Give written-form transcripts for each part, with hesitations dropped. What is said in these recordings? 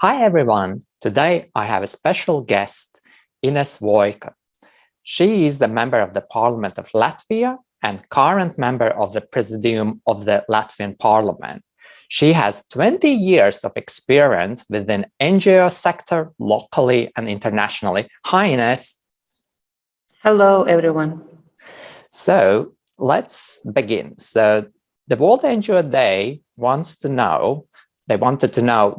Hi everyone! Today I have a special guest, INESE VOIKA. She is the member of the Parliament of Latvia and current member of the Presidium of the Latvian Parliament. She has 20 years of experience within NGO sector locally and internationally. Hi Ines! Hello everyone! So let's begin. So the World NGO Day wanted to know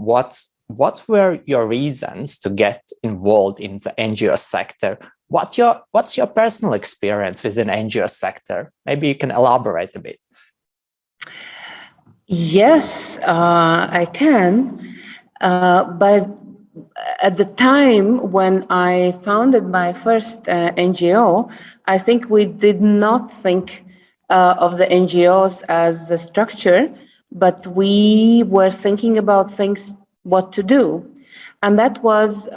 what were your reasons to get involved in the NGO sector? What's your personal experience within NGO sector? Maybe you can elaborate a bit. Yes, I can. But at the time when I founded my first NGO, I think we did not think of the NGOs as a structure, but we were thinking about things, what to do. And that was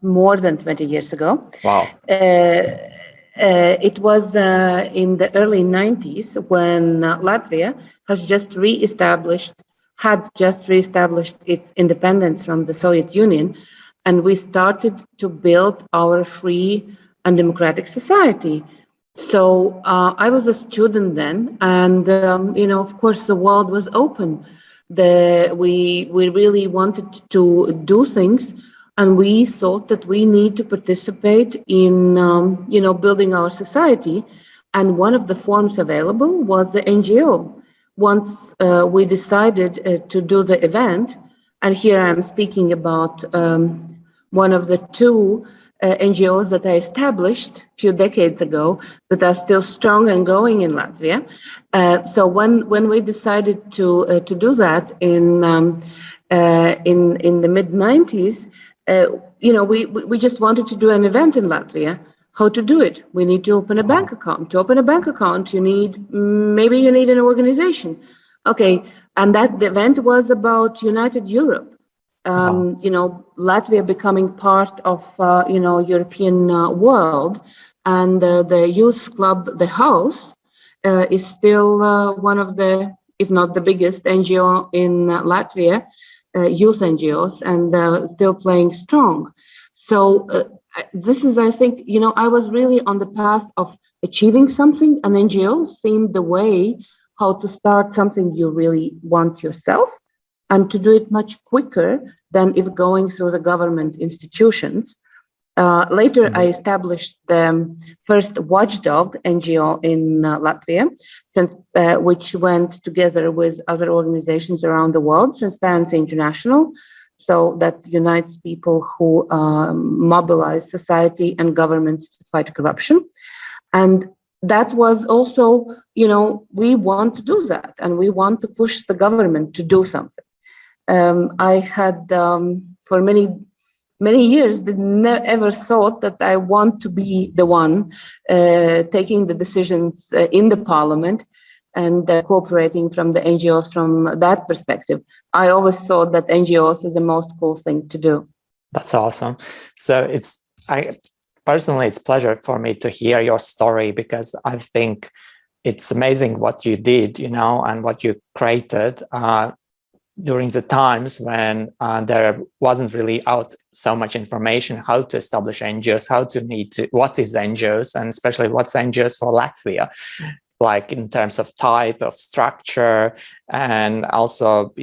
more than 20 years ago. Wow. It was in the early 90s when Latvia had just reestablished its independence from the Soviet Union, and we started to build our free and democratic society. So I was a student then, and of course, the world was open. We really wanted to do things, and we thought that we need to participate in building our society. And one of the forms available was the NGO. Once we decided to do the event, and here I'm speaking about one of the two NGOs that I established a few decades ago that are still strong and going in Latvia. So when we decided to do that in the mid 90s, we just wanted to do an event in Latvia. How to do it? We need to open a bank account. To open a bank account, you need an organization. Okay, and the event was about United Europe. Latvia becoming part of European world, and the youth club, the House, is still one of the, if not the biggest NGO in Latvia, youth NGOs, and still playing strong. So this is, I think, I was really on the path of achieving something, and NGOs seemed the way how to start something you really want yourself, and to do it much quicker than if going through the government institutions. Later, I established the first watchdog NGO in Latvia, which went together with other organizations around the world, Transparency International, so that unites people who mobilize society and governments to fight corruption. And that was also, we want to do that, and we want to push the government to do something. I had, for many years, ever thought that I want to be the one taking the decisions in the parliament and cooperating from the NGOs from that perspective. I always thought that NGOs is the most cool thing to do. That's awesome. So personally, it's a pleasure for me to hear your story, because I think it's amazing what you did, and what you created during the times when there wasn't really out so much information how to establish NGOs, what is NGOs, and especially what's NGOs for Latvia, like in terms of type of structure, and also,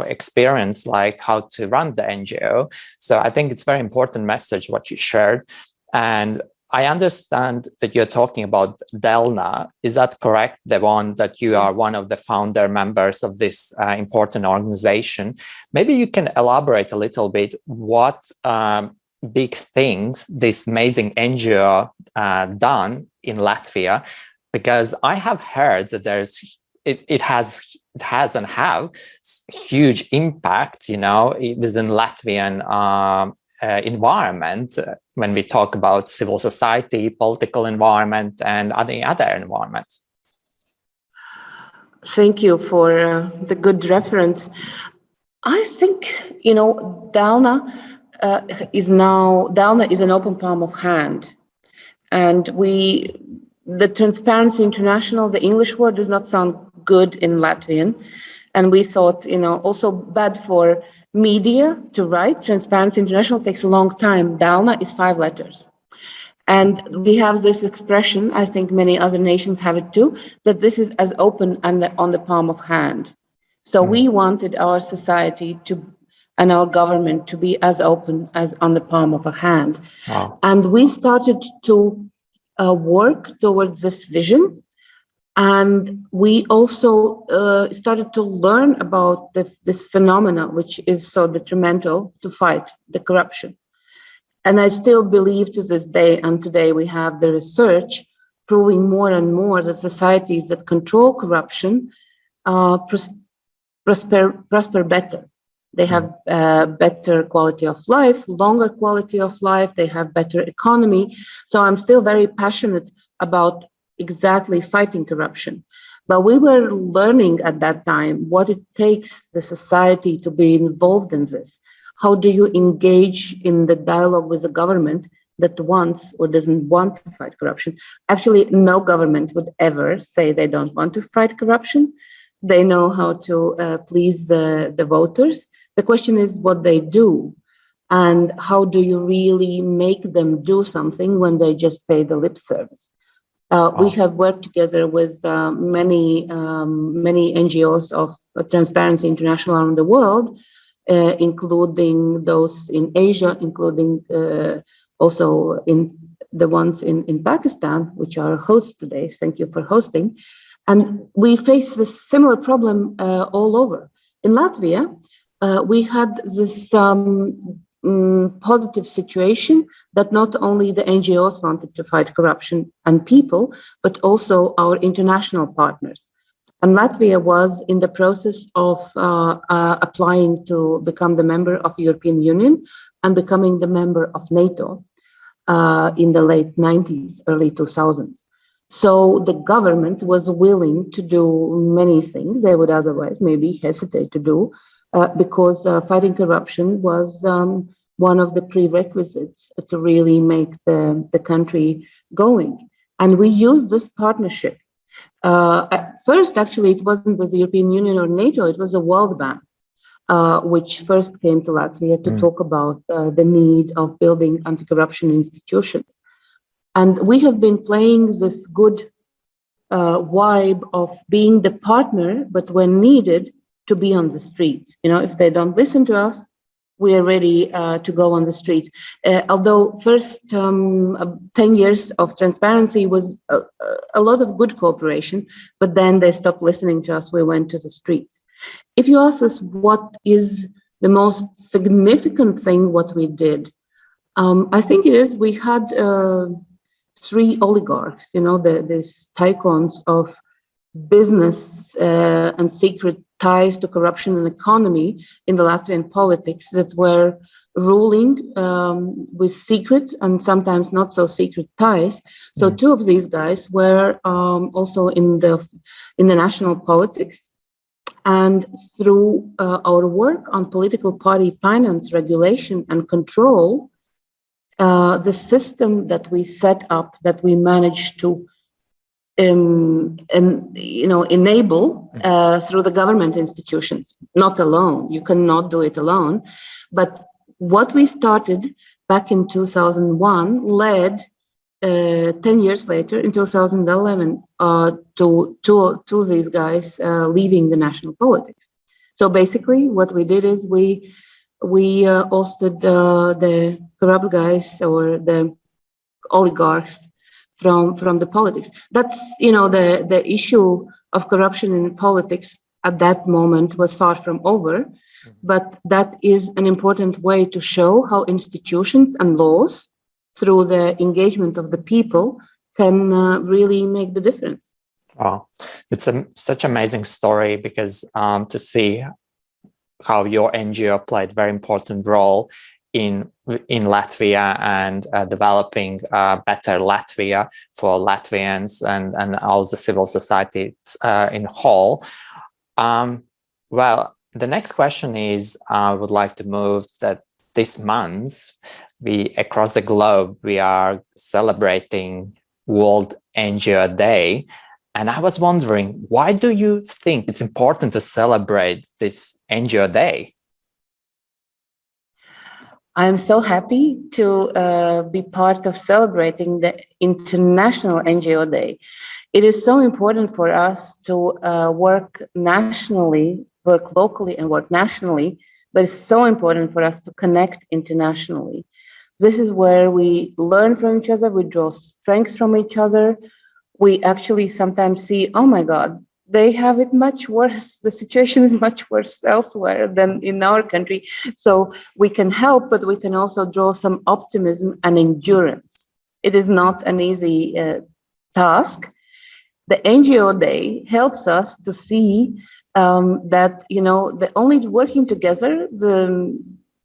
experience, like how to run the NGO. So I think it's a very important message what you shared. And I understand that you're talking about Delna. Is that correct? The one that you are one of the founder members of this important organization. Maybe you can elaborate a little bit what big things this amazing NGO done in Latvia, because I have heard that it has and have huge impact, within Latvian environment, when we talk about civil society, political environment, and other environments. Thank you for the good reference. I think, Delna is an open palm of hand. And the Transparency International, the English word does not sound good in Latvian. And we thought, also bad for media to write. Transparency International takes a long time. DALNA is 5 letters. And we have this expression, I think many other nations have it too, that this is as open and on the palm of hand. So we wanted our society and our government to be as open as on the palm of a hand. Wow. And we started to work towards this vision. And we also started to learn about this phenomena, which is so detrimental to fight the corruption. And I still believe to this day, and today we have the research proving more and more that societies that control corruption prosper better. They have better quality of life, longer quality of life, they have better economy. So I'm still very passionate about exactly fighting corruption. But we were learning at that time what it takes the society to be involved in this. How do you engage in the dialogue with the government that wants or doesn't want to fight corruption? Actually, no government would ever say they don't want to fight corruption. They know how to please the voters. The question is what they do, and how do you really make them do something when they just pay the lip service? We have worked together with many NGOs of Transparency International around the world, including those in Asia, including also in the ones in Pakistan, which are hosts today. Thank you for hosting. And we face this similar problem all over. In Latvia, we had this positive situation that not only the NGOs wanted to fight corruption and people, but also our international partners. And Latvia was in the process of applying to become the member of the European Union and becoming the member of NATO in the late 90s, early 2000s. So the government was willing to do many things they would otherwise maybe hesitate to do because fighting corruption was one of the prerequisites to really make the country going. And we used this partnership. At first, actually, it wasn't with the European Union or NATO, it was the World Bank, which first came to Latvia to talk about the need of building anti-corruption institutions. And we have been playing this good vibe of being the partner, but when needed, to be on the streets. If they don't listen to us, we are ready to go on the streets. Although first 10 years of transparency was a lot of good cooperation, but then they stopped listening to us. We went to the streets. If you ask us what is the most significant thing what we did, I think it is we had 3 oligarchs, these tycoons of business and secret ties to corruption and economy in the Latvian politics that were ruling with secret and sometimes not so secret ties. So 2 of these guys were also in the national politics. And through our work on political party finance regulation and control, the system that we set up, that we managed to enable through the government institutions, not alone. You cannot do it alone. But what we started back in 2001 led 10 years later, in 2011, to these guys leaving the national politics. So basically, what we did is we ousted the corrupt guys or the oligarchs from the politics. That's the issue of corruption in politics at that moment was far from over, but that is an important way to show how institutions and laws, through the engagement of the people, can really make the difference. Wow, it's such an amazing story because to see how your NGO played a very important role in Latvia and developing better Latvia for Latvians and all the civil society in whole. Well, the next question is, I would like to move that this month, across the globe, we are celebrating World NGO Day. And I was wondering, why do you think it's important to celebrate this NGO Day? I'm so happy to be part of celebrating the International NGO Day. It is so important for us to work nationally, work locally, and work nationally, but it's so important for us to connect internationally. This is where we learn from each other, we draw strengths from each other. We actually sometimes see, oh my God, they have it much worse. The situation is much worse elsewhere than in our country. So we can help, but we can also draw some optimism and endurance. It is not an easy task. The NGO Day helps us to see that, the only working together, the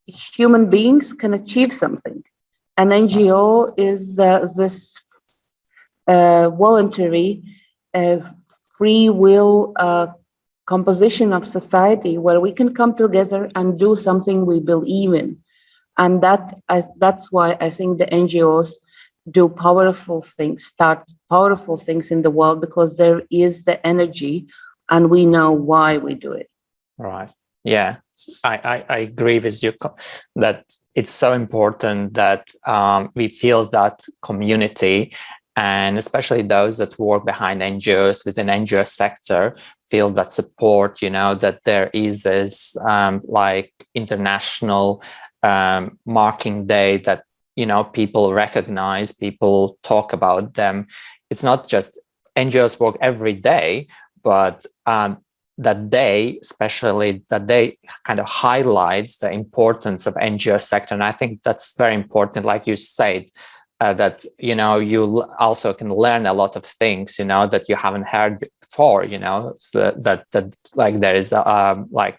human beings can achieve something. An NGO is this voluntary, free will composition of society where we can come together and do something we believe in. And that's why I think the NGOs do powerful things, start powerful things in the world, because there is the energy and we know why we do it. Right. Yeah, I agree with you that it's so important that we feel that community, and especially those that work behind NGOs within NGO sector feel that support, that there is this like international marking day that, people recognize, people talk about them. It's not just NGOs work every day, but that day, especially that day, kind of highlights the importance of NGO sector. And I think that's very important, like you said, that, you also can learn a lot of things, that you haven't heard before, so that like there is like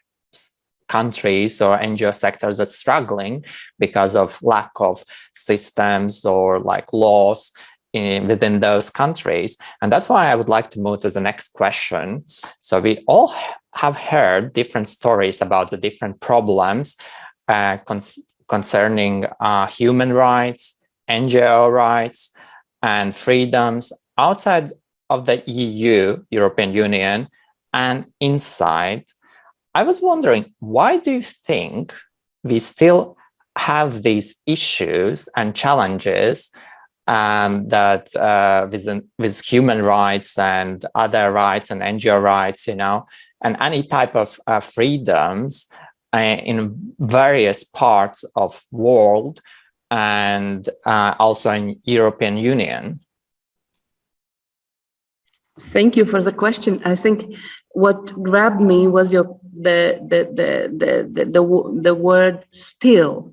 countries or NGO sectors that's struggling because of lack of systems or like laws within those countries. And that's why I would like to move to the next question. So we all have heard different stories about the different problems concerning human rights, NGO rights, and freedoms outside of the EU, European Union, and inside. I was wondering, why do you think we still have these issues and challenges that with human rights and other rights and NGO rights, and any type of freedoms in various parts of world and also in European Union? Thank you for the question. I think what grabbed me was the word "still."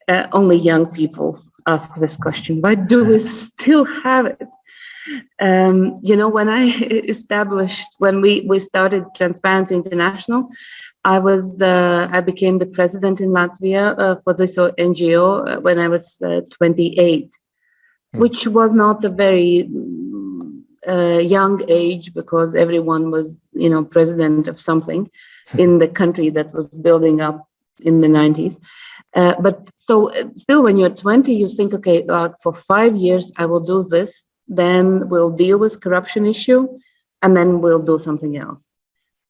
Only young people ask this question. Why do we still have it? When we started Transparency International, I became the president in Latvia for this NGO when I was 28, which was not a very young age, because everyone was, president of something in the country that was building up in the 90s. But so still, when you're 20, you think, okay, for 5 years, I will do this, then we'll deal with corruption issue, and then we'll do something else.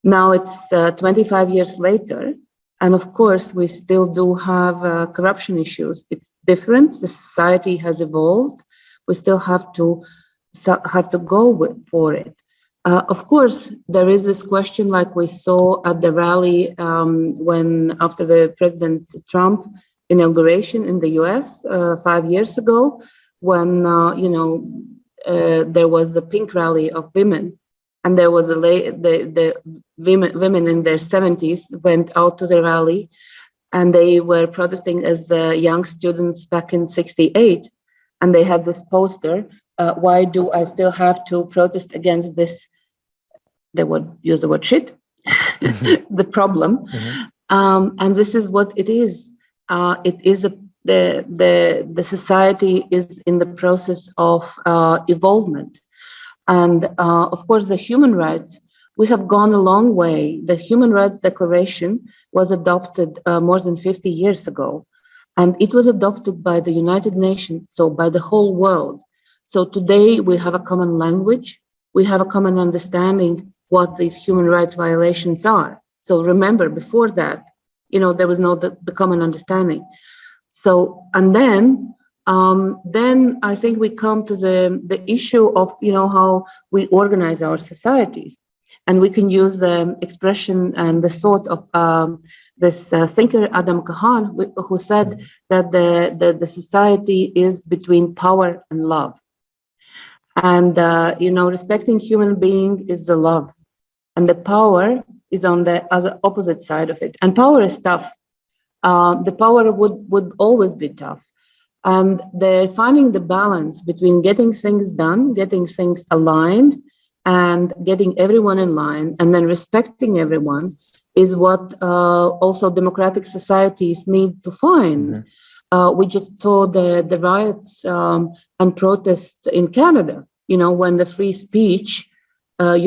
Now it's 25 years later, and of course, we still do have corruption issues. It's different. The society has evolved. We still have to go for it. Of course, there is this question, like we saw at the rally when after the President Trump inauguration in the US 5 years ago, when there was the pink rally of women, and there was the women in their 70s went out to the rally, and they were protesting as young students back in '68, and they had this poster. Why do I still have to protest against this? They would use the word shit, the problem. And this is what it is. It is the society is in the process of evolvement. And of course, the human rights, we have gone a long way. The Human Rights Declaration was adopted more than 50 years ago. And it was adopted by the United Nations, so by the whole world. So today we have a common language, we have a common understanding what these human rights violations are. So remember, before that, there was no the common understanding. So, and then I think we come to the issue of, how we organize our societies. And we can use the expression and the thought of this thinker, Adam Kahan, who said that the society is between power and love. And, respecting human being is the love. And the power is on the other opposite side of it. And power is tough. The power would always be tough. And finding the balance between getting things done, getting things aligned, and getting everyone in line, and then respecting everyone is what also democratic societies need to find. We just saw the riots and protests in Canada, when the free speech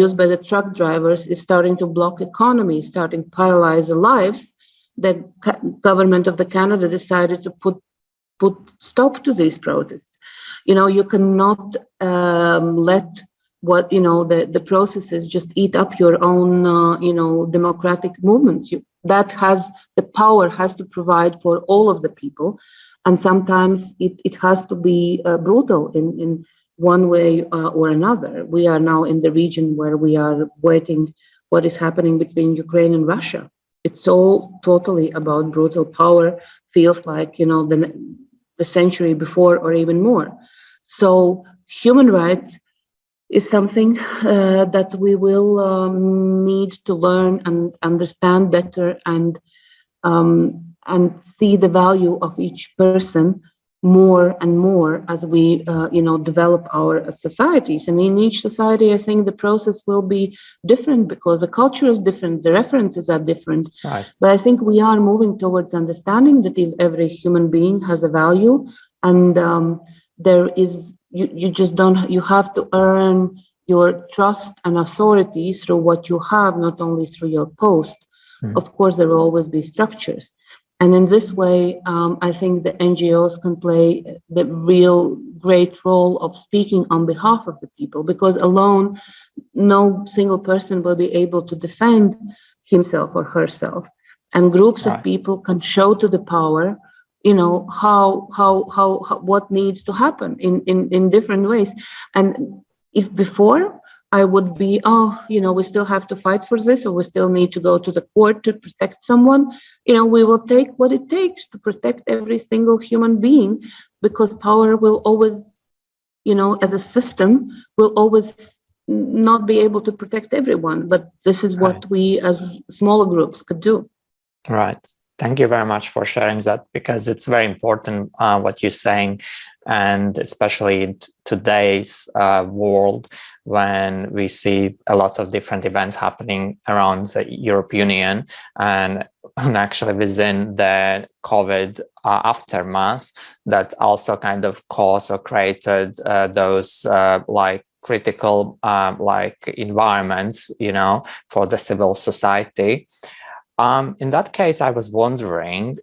used by the truck drivers is starting to block economy, starting to paralyze the lives. The government of the Canada decided to put stop to these protests. You cannot let the processes just eat up your own democratic movements. The power has to provide for all of the people, and sometimes it has to be brutal in one way or another. We are now in the region where we are waiting what is happening between Ukraine and Russia. It's all totally about brutal power. Feels like the century before or even more. So human rights is something that we will need to learn and understand better, and see the value of each person more and more as we develop our societies. And in each society, I think the process will be different because the culture is different, the references are different. Right. But I think we are moving towards understanding that if every human being has a value, and there is you have to earn your trust and authority through what you have, not only through your post. Of course, there will always be structures. And in this way, I think the NGOs can play the real great role of speaking on behalf of the people, because alone, no single person will be able to defend himself or herself. And groups of people can show to the power, how what needs to happen in different ways. And if before I would be, we still have to fight for this, or we still need to go to the court to protect someone. We will take what it takes to protect every single human being, because power will always, as a system, will always not be able to protect everyone. But this is what we as smaller groups could do. Right. Thank you very much for sharing that, because it's very important what you're saying, and especially in today's world, when we see a lot of different events happening around the European Union and actually within the COVID aftermath, that also kind of caused or created those critical environments, for the civil society. In that case, I was wondering,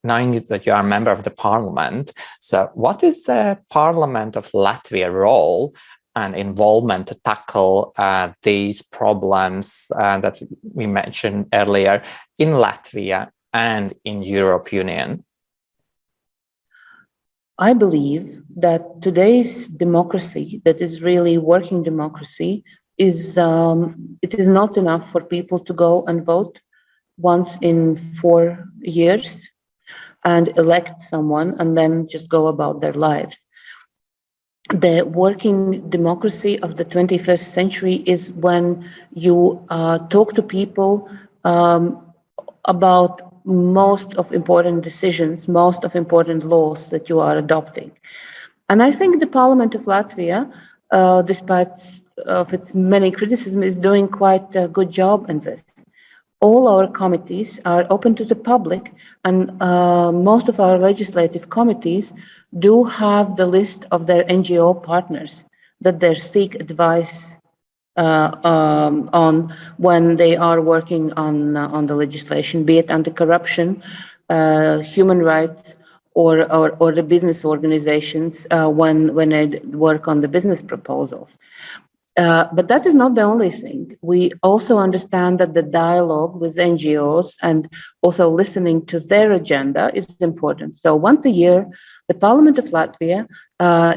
knowing that you are a member of the parliament, so what is the Parliament of Latvia role and involvement to tackle these problems that we mentioned earlier in Latvia and in European Union? I believe that today's democracy, that is really working democracy, is it is not enough for people to go and vote once in 4 years and elect someone and then just go about their lives. The working democracy of the 21st century is when you talk to people about most of important decisions, most of important laws that you are adopting. And I think the Parliament of Latvia, despite of its many criticisms, is doing quite a good job in this. All our committees are open to the public, and most of our legislative committees do have the list of their NGO partners that they seek advice on when they are working on the legislation, be it anti-corruption, human rights, or the business organizations when they work on the business proposals. But that is not the only thing. We also understand that the dialogue with NGOs and also listening to their agenda is important. So once a year, the Parliament of Latvia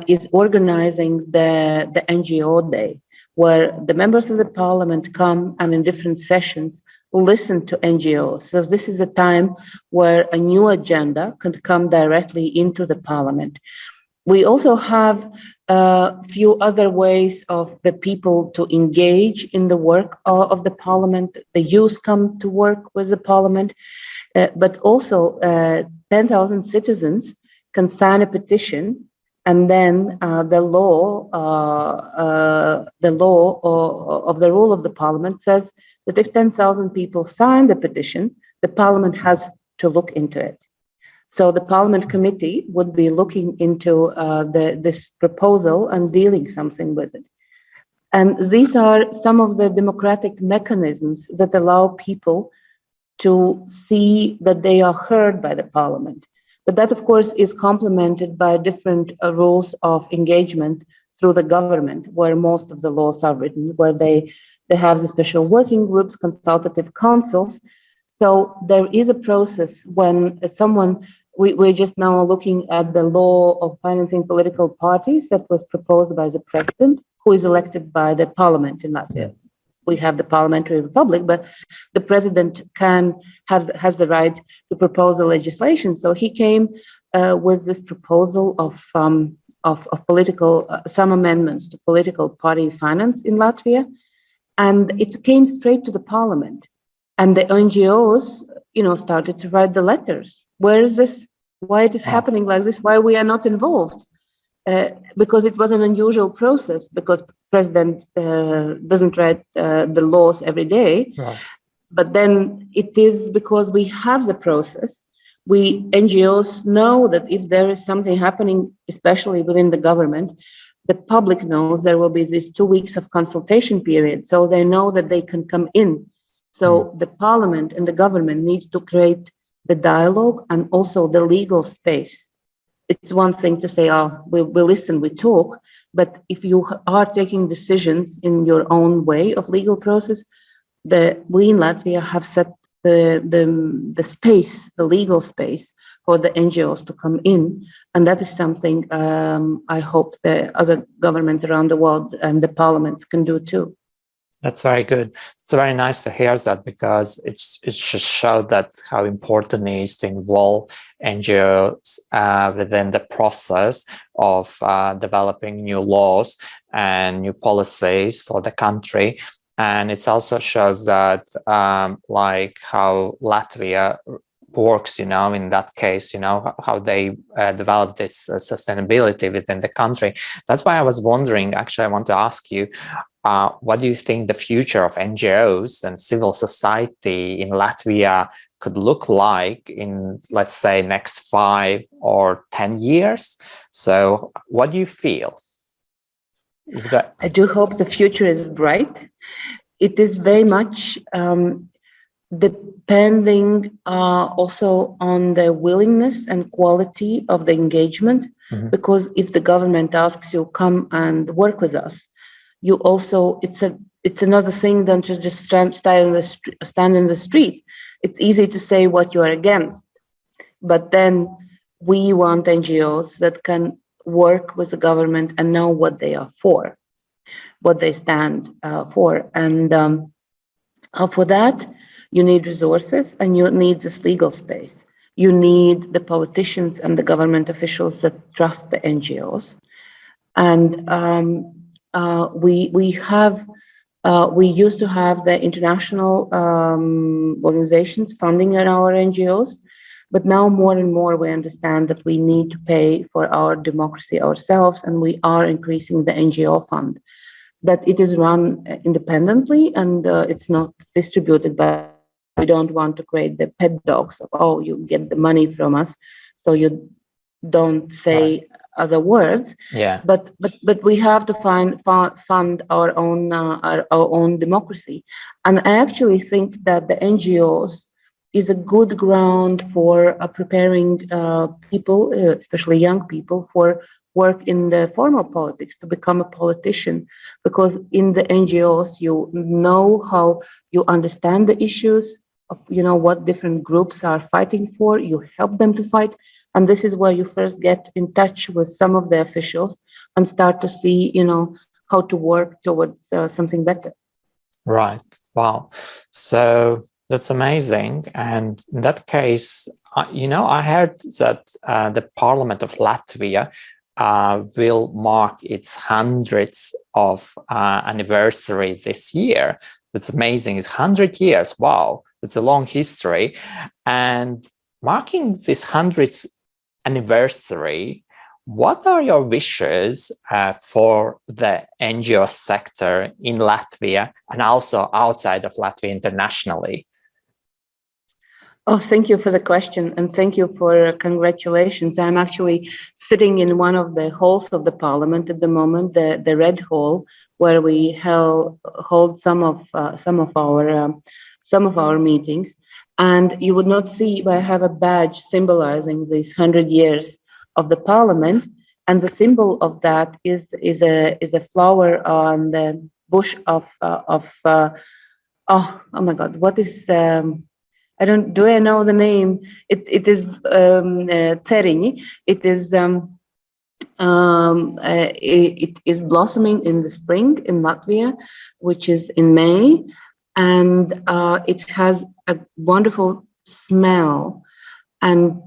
is organizing the NGO Day, where the members of the Parliament come and in different sessions listen to NGOs. So this is a time where a new agenda can come directly into the Parliament. We also have a few other ways of the people to engage in the work of the Parliament. The youth come to work with the Parliament, but also 10,000 citizens can sign a petition, and then the law of the rule of the Parliament says that if 10,000 people sign the petition, the Parliament has to look into it. So the Parliament Committee would be looking into this proposal and dealing something with it. And these are some of the democratic mechanisms that allow people to see that they are heard by the Parliament. But that, of course, is complemented by different rules of engagement through the government, where most of the laws are written, where they have the special working groups, consultative councils. So there is a process when we're just now looking at the law of financing political parties that was proposed by the president, who is elected by the parliament in Latvia. We have the parliamentary republic, but the president has the right to propose the legislation. So he came with this proposal of political some amendments to political party finance in Latvia, and it came straight to the parliament. And the NGOs, started to write the letters. Where is this? Why it is happening like this? Why we are not involved? Because it was an unusual process, because president doesn't write the laws every day. Right. But then it is because we have the process. We NGOs know that if there is something happening, especially within the government, the public knows there will be these 2 weeks of consultation period, so they know that they can come in. So the parliament and the government needs to create the dialogue and also the legal space. It's one thing to say, we listen, we talk, but if you are taking decisions in your own way of legal process, we in Latvia have set the space, the legal space for the NGOs to come in. And that is something I hope the other governments around the world and the parliaments can do too. That's very good. It's very nice to hear that, because it just shows that how important it is to involve NGOs within the process of developing new laws and new policies for the country. And it also shows that like how Latvia works, in that case, how they develop this sustainability within the country. That's why I was wondering, actually, I want to ask you, what do you think the future of NGOs and civil society in Latvia could look like in, let's say, next 5 or 10 years? So what do you feel? I do hope the future is bright. It is very much depending also on the willingness and quality of the engagement, because if the government asks you, come and work with us, you also, it's another thing than to just stand in the street. It's easy to say what you are against, but then we want NGOs that can work with the government and know what they are for, what they stand for. And for that, you need resources and you need this legal space. You need the politicians and the government officials that trust the NGOs. And we used to have the international organizations funding our NGOs, but now more and more we understand that we need to pay for our democracy ourselves, and we are increasing the NGO fund. That it is run independently and it's not distributed, but we don't want to create the pet dogs of, you get the money from us, so you don't say other words. Yeah. But we have to fund our own democracy, and I actually think that the NGOs is a good ground for preparing people, especially young people, for work in the formal politics, to become a politician, because in the NGOs, you know how you understand the issues of, what different groups are fighting for, you help them to fight. And this is where you first get in touch with some of the officials and start to see, how to work towards something better. Right. Wow. So that's amazing. And in that case, I heard that the Parliament of Latvia will mark its 100th of anniversary this year. That's amazing. It's 100 years. Wow. That's a long history. And marking this 100th anniversary, what are your wishes for the NGO sector in Latvia and also outside of Latvia internationally? Oh, thank you for the question, and thank you for congratulations. I'm actually sitting in one of the halls of the parliament at the moment, the Red Hall, where we hold some of our meetings. And you would not see, but I have a badge symbolizing these 100 years of the parliament, and the symbol of that is a flower on the bush of oh my God, what is I know the name? It is Cerini. It is blossoming in the spring in Latvia, which is in May, and it has a wonderful smell. And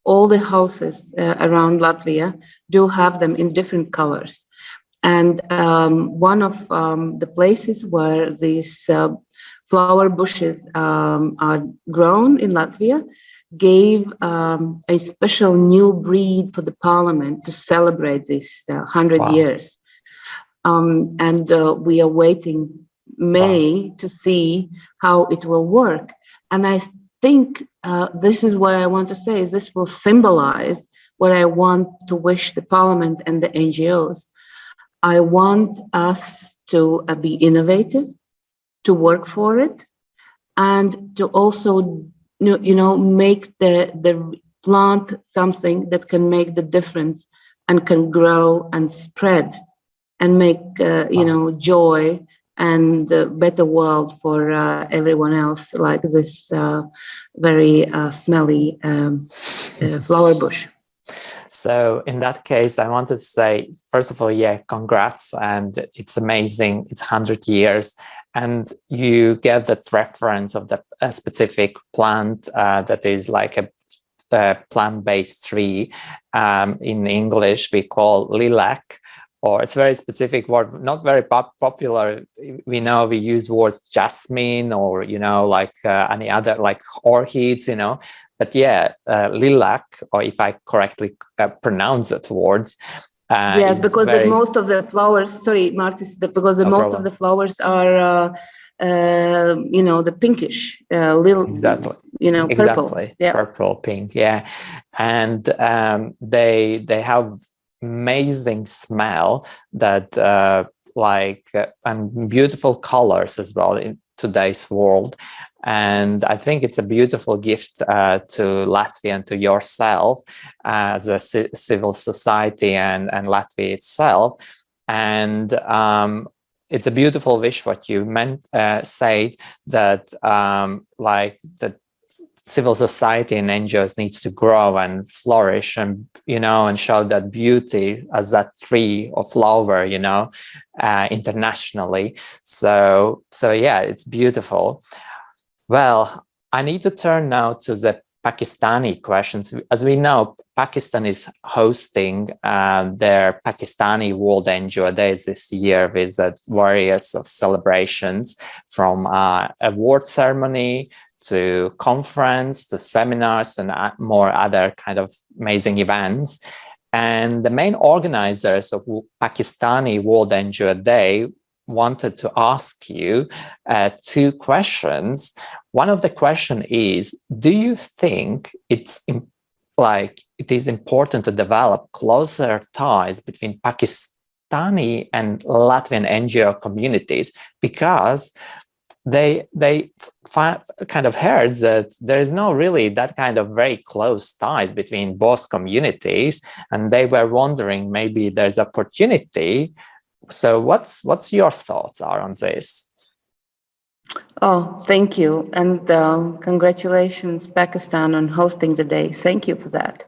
all the houses around Latvia do have them in different colors. And one of the places where these flower bushes are grown in Latvia gave a special new breed for the parliament to celebrate this 100 years. And we are waiting May to see how it will work. And I think this is what I want to say, is this will symbolize what I want to wish the parliament and the NGOs. I want us to be innovative, to work for it, and to also, make the plant something that can make the difference and can grow and spread and make, joy and a better world for everyone else, like this very smelly flower bush. So in that case, I want to say, first of all, congrats. And it's amazing. It's 100 years. And you get that reference of the specific plant that is like a plant-based tree. In English, we call lilac. Or it's a very specific word, not very popular. We know we use words jasmine or, like any other, like orchids, But lilac, or if I correctly pronounce that word. Yes, because most of the flowers, sorry, Marcis, because most of the flowers are, the pinkish, little, exactly. Purple. Exactly, purple, pink, And they have amazing smell that and beautiful colors as well in today's world. And I think it's a beautiful gift to Latvia and to yourself as a civil society and Latvia itself. And it's a beautiful wish what you said that that civil society and NGOs needs to grow and flourish and, and show that beauty as that tree or flower, internationally. So it's beautiful. Well, I need to turn now to the Pakistani questions. As we know, Pakistan is hosting their Pakistani World NGO Days this year with various of celebrations, from award ceremony to conference, to seminars, and more other kind of amazing events. And the main organizers of Pakistani World NGO Day wanted to ask you two questions. One of the question is, do you think it is important to develop closer ties between Pakistani and Latvian NGO communities? Because they kind of heard that there is no really that kind of very close ties between both communities, and they were wondering maybe there's opportunity. So what's your thoughts are on this? Oh, thank you. And congratulations, Pakistan, on hosting the day. Thank you for that.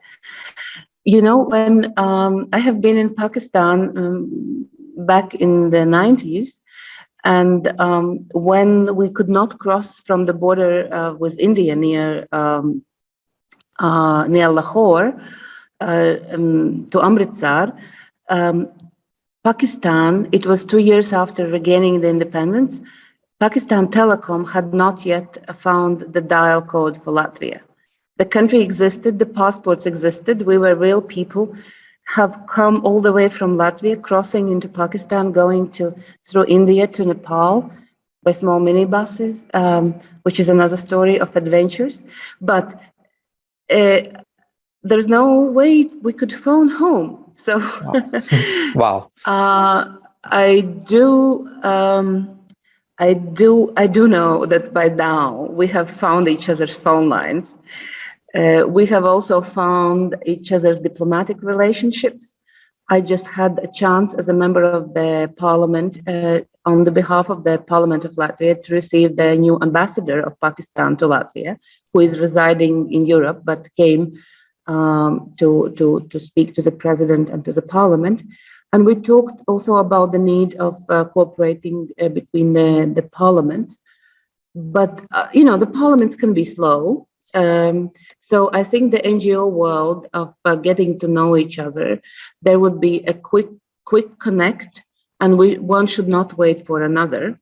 You know, when I have been in Pakistan back in the 90s, and when we could not cross from the border with India near Lahore to Amritsar, Pakistan, it was 2 years after regaining the independence, Pakistan Telecom had not yet found the dial code for Latvia. The country existed, the passports existed, we were real people, have come all the way from Latvia, crossing into Pakistan, going through India to Nepal by small minibuses, which is another story of adventures. But there's no way we could phone home. So Wow. I do know that by now we have found each other's phone lines. We have also found each other's diplomatic relationships. I just had a chance as a member of the parliament on the behalf of the Parliament of Latvia to receive the new ambassador of Pakistan to Latvia, who is residing in Europe, but came to speak to the president and to the parliament. And we talked also about the need of cooperating between the parliaments. But, the parliaments can be slow. So I think the NGO world of getting to know each other, there would be a quick connect, and one should not wait for another.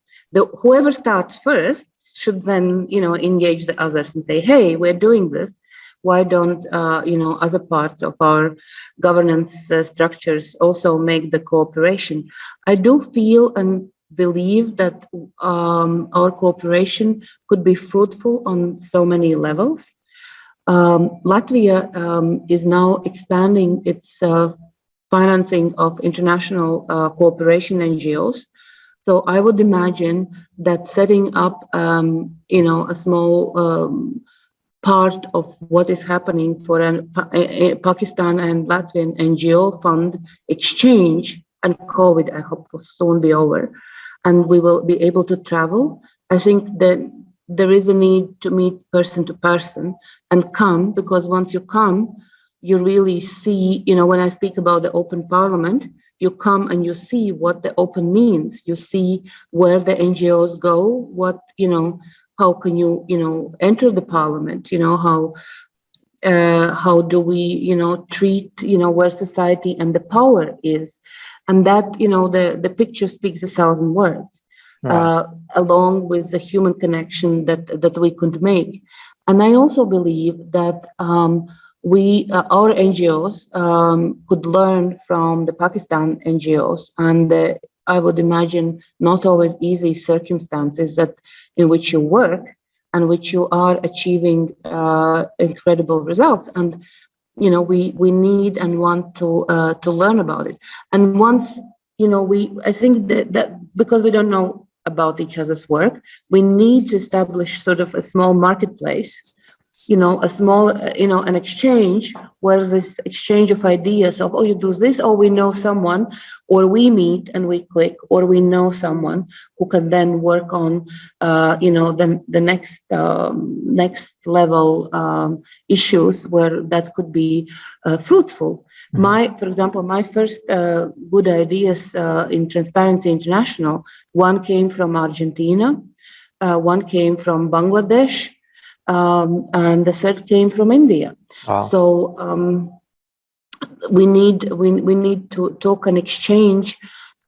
Whoever starts first should then, engage the others and say, hey, we're doing this. Why don't, other parts of our governance structures also make the cooperation? I do feel and believe that our cooperation could be fruitful on so many levels. Latvia is now expanding its financing of international cooperation NGOs. So I would imagine that setting up, a small part of what is happening for a Pakistan and Latvian NGO fund exchange, and COVID, I hope, will soon be over, and we will be able to travel. I think that there is a need to meet person to person and come, because once you come, you really see, when I speak about the open parliament, you come and you see what the open means. You see where the NGOs go, what, how can you, enter the parliament, how do we, treat, where society and the power is. And that, the picture speaks 1,000 words, right, along with the human connection that we could make. And I also believe that our NGOs could learn from the Pakistan NGOs, and I would imagine not always easy circumstances in which you work and which you are achieving incredible results. And we need and want to learn about it. And once I think that because we don't know about each other's work, we need to establish sort of a small marketplace, a small, an exchange where this exchange of ideas of, oh, you do this, or we know someone, or we meet and we click, or we know someone who can then work on, the next level issues where that could be fruitful. Mm-hmm. For example, my first good ideas in Transparency International, one came from Argentina, one came from Bangladesh, and the third came from India. Wow. So we need to talk and exchange,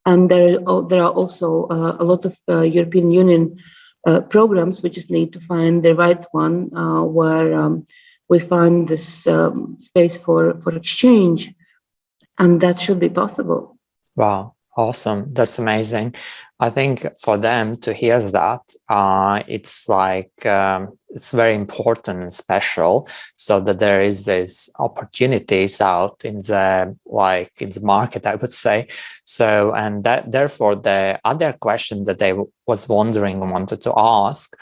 and there are also a lot of European Union programs. We just need to find the right one where we find this space for exchange, and that should be possible. Wow, awesome! That's amazing. I think for them to hear that, it's like it's very important and special, so that there is these opportunities out in the market, I would say. So, and that therefore the other question that I wanted to ask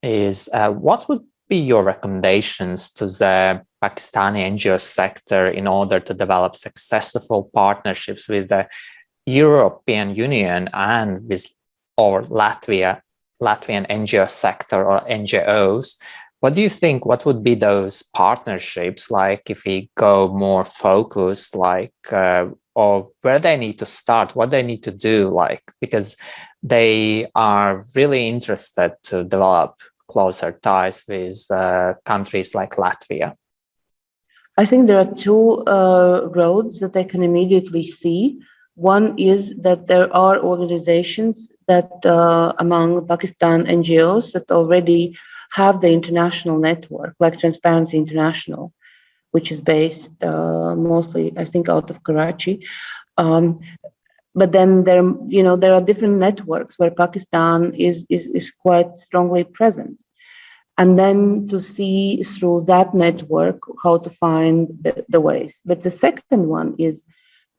is, what would be your recommendations to the Pakistani NGO sector in order to develop successful partnerships with the European Union and with Latvian NGO sector or NGOs? What do you think? What would be those partnerships like if we go more focused, or where they need to start, what they need to do, because they are really interested to develop closer ties with countries like Latvia? I think there are two roads that I can immediately see. One is that there are organizations that among Pakistan NGOs that already have the international network, like Transparency International, which is based mostly, I think, out of Karachi. But then there are different networks where Pakistan is quite strongly present. And then to see through that network how to find the ways. But the second one is,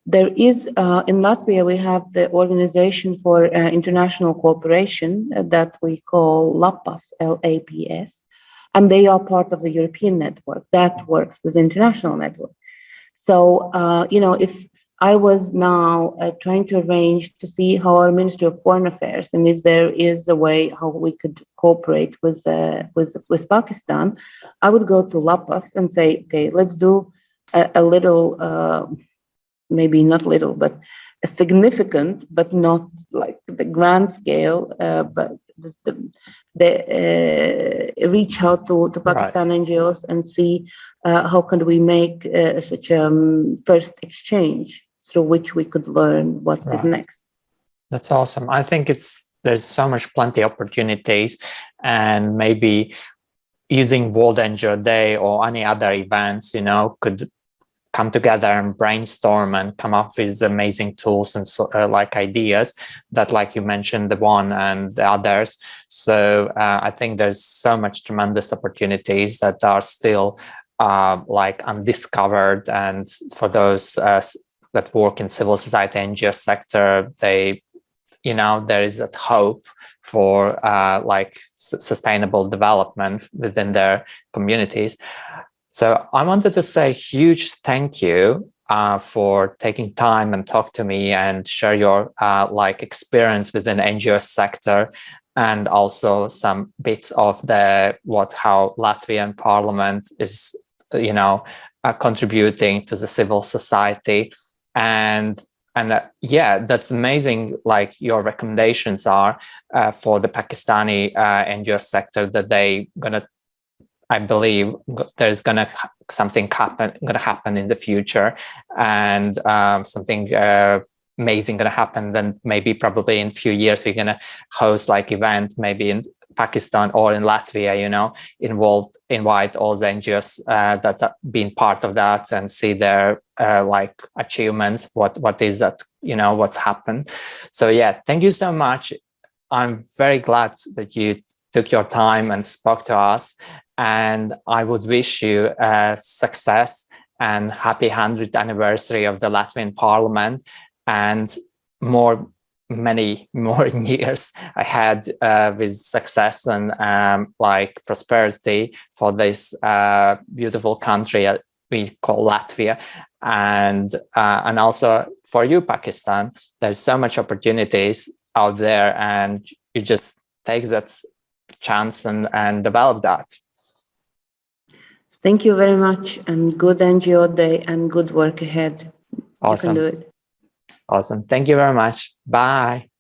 there is, in Latvia, we have the Organization for International Cooperation that we call LAPAS, LAPS, and they are part of the European network that works with the international network. So, if I was now trying to arrange to see how our Ministry of Foreign Affairs, and if there is a way how we could cooperate with Pakistan, I would go to LAPAS and say, okay, let's do a little, maybe not little, but a significant, but not like the grand scale, but reach out to Pakistan NGOs and see how can we make such a first exchange through which we could learn what is next. That's awesome. I think there's so much plenty opportunities, and maybe using World NGO Day or any other events, could come together and brainstorm and come up with amazing tools and ideas that, like you mentioned, the one and the others. So I think there's so much tremendous opportunities that are still undiscovered, and for those that work in civil society NGO sector, there is that hope for sustainable development within their communities. So I wanted to say a huge thank you for taking time and talk to me and share your experience within the NGO sector, and also some bits of how Latvian Parliament is, contributing to the civil society. And yeah, that's amazing. Like, your recommendations are for the Pakistani NGO sector, that I believe there's gonna happen in the future, and something amazing gonna happen. Then maybe probably in a few years we're gonna host event maybe in Pakistan or in Latvia, invite all the NGOs that have been part of that, and see their achievements, what is that, what's happened. So yeah, thank you so much. I'm very glad that you took your time and spoke to us, and I would wish you success and happy 100th anniversary of the Latvian Parliament, and many more years ahead with success and prosperity for this beautiful country we call Latvia, and also for you, Pakistan. There's so much opportunities out there, and you just take that chance and develop that. Thank you very much, and good NGO Day and good work ahead. Awesome. You can do it. Awesome. Thank you very much. Bye.